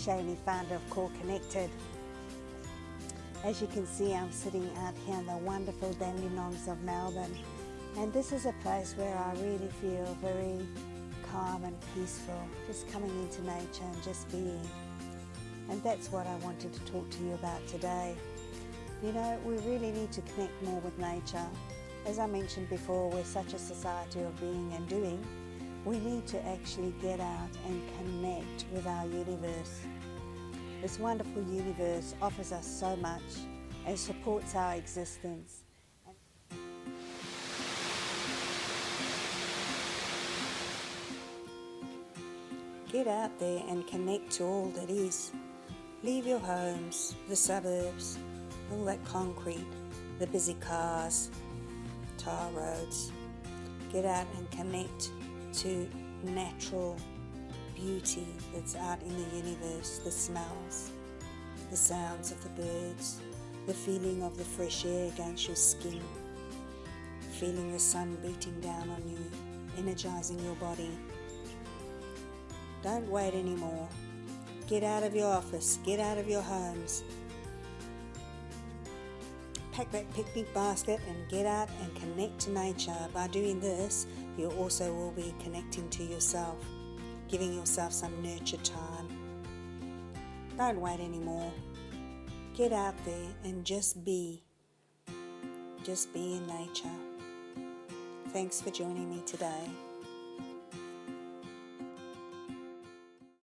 Shani, founder of Core Connected. As you can see, I'm sitting out here in the wonderful Dandenongs of Melbourne, and this is a place where I really feel very calm and peaceful, just coming into nature and just being. And that's what I wanted to talk to you about today. You know, we really need to connect more with nature. As I mentioned before, we're such a society of being and doing. We need to actually get out and connect with our universe. This wonderful universe offers us so much and supports our existence. Get out there and connect to all that is. Leave your homes, the suburbs, all that concrete, the busy cars, tar roads. Get out and connect to natural beauty that's out in the universe, the smells, the sounds of the birds, the feeling of the fresh air against your skin, feeling the sun beating down on you, energizing your body. Don't wait anymore. Get out of your office, get out of your homes. Pack that picnic basket and get out and connect to nature. By doing this, you also will be connecting to yourself, giving yourself some nurture time. Don't wait anymore. Get out there and just be. Just be in nature. Thanks for joining me today.